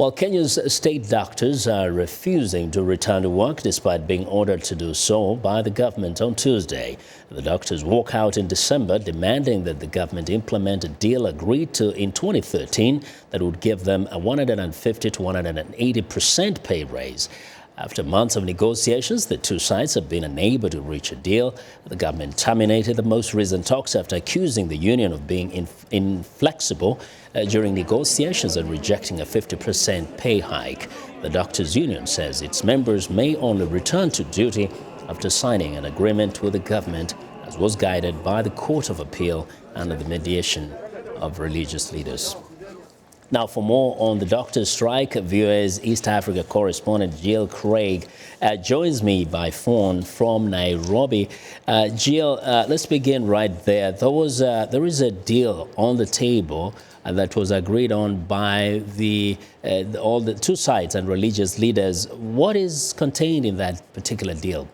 Well, Kenya's state doctors are refusing to return to work despite being ordered to do so by the government on Tuesday. The doctors walk out in December demanding that the government implement a deal agreed to in 2013 that would give them a 150 to 180% pay raise. After months of negotiations, the two sides have been unable to reach a deal. The government terminated the most recent talks after accusing the union of being inflexible during negotiations and rejecting a 50% pay hike. The doctors' union says its members may only return to duty after signing an agreement with the government, as was guided by the Court of Appeal under the mediation of religious leaders. Now, for more on the doctors' strike, VOA's East Africa correspondent Jill Craig joins me by phone from Nairobi. Jill, let's begin right there. There is a deal on the table that was agreed on by all the two sides and religious leaders. What is contained in that particular deal?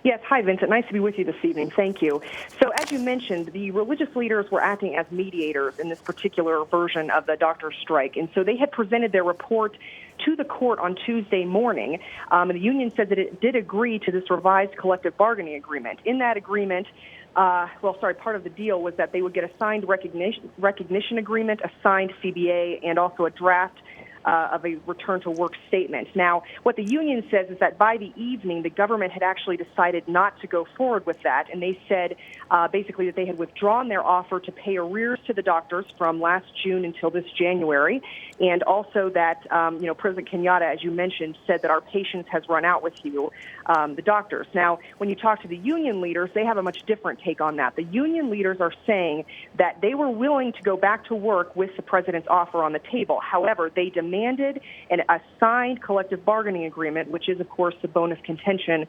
Yes, hi, Vincent. Nice to be with you this evening. Thank you. So as you mentioned, the religious leaders were acting as mediators in this particular version of the doctor's strike. And so they had presented their report to the court on Tuesday morning. And the union said that it did agree to this revised collective bargaining agreement. In that agreement, part of the deal was that they would get a signed recognition agreement, a signed CBA, and also a draft of a return to work statement. Now, what the union says is that by the evening, the government had actually decided not to go forward with that, and they said basically that they had withdrawn their offer to pay arrears to the doctors from last June until this January, and also that President Kenyatta, as you mentioned, said that our patience has run out with you, the doctors. Now, when you talk to the union leaders, they have a much different take on that. The union leaders are saying that they were willing to go back to work with the president's offer on the table. However, they demanded a signed collective bargaining agreement, which is, of course, the bone of contention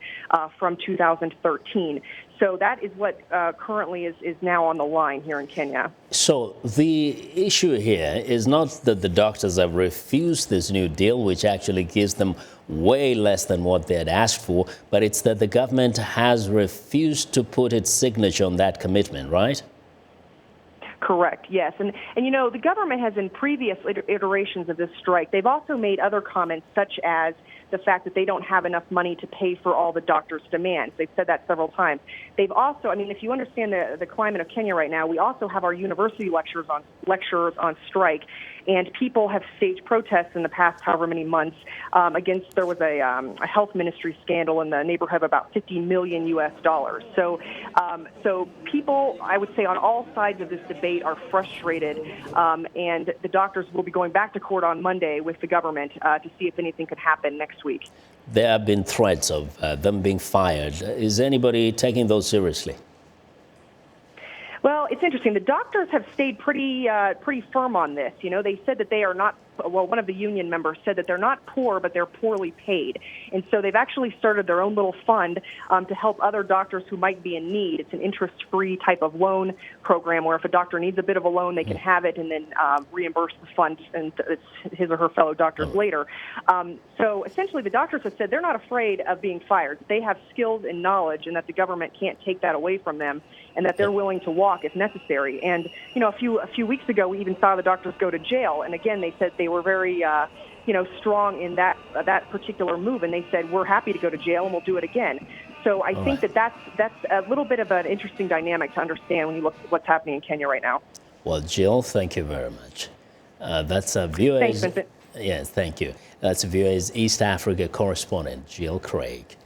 from 2013. So that is what currently is now on the line here in Kenya. So the issue here is not that the doctors have refused this new deal, which actually gives them way less than what they had asked for, but it's that the government has refused to put its signature on that commitment, right? Correct, yes. And the government has, in previous iterations of this strike, they've also made other comments such as the fact that they don't have enough money to pay for all the doctors' demands. They've said that several times. They've also, if you understand the climate of Kenya right now, we also have our university lecturers on strike, and people have staged protests in the past however many months there was a health ministry scandal in the neighborhood of about $50 million US. So people, I would say, on all sides of this debate are frustrated, and the doctors will be going back to court on Monday with the government to see if anything could happen next week. There have been threats of them being fired. Is anybody taking those seriously? Well, it's interesting. The doctors have stayed pretty firm on this. They said that they are not, one of the union members said that they're not poor, but they're poorly paid. And so they've actually started their own little fund to help other doctors who might be in need. It's an interest-free type of loan program where if a doctor needs a bit of a loan, they can have it and then reimburse the fund and his or her fellow doctors later. So essentially the doctors have said they're not afraid of being fired. They have skills and knowledge and that the government can't take that away from them, and that they're willing to walk if necessary. And, a few weeks ago, we even saw the doctors go to jail. And again, they said they were very, strong in that particular move. And they said, we're happy to go to jail and we'll do it again. So I think that's a little bit of an interesting dynamic to understand when you look at what's happening in Kenya right now. Well, Jill, thank you very much. That's VOA's. Thanks, Vincent. Yes, thank you. That's VOA's East Africa correspondent, Jill Craig.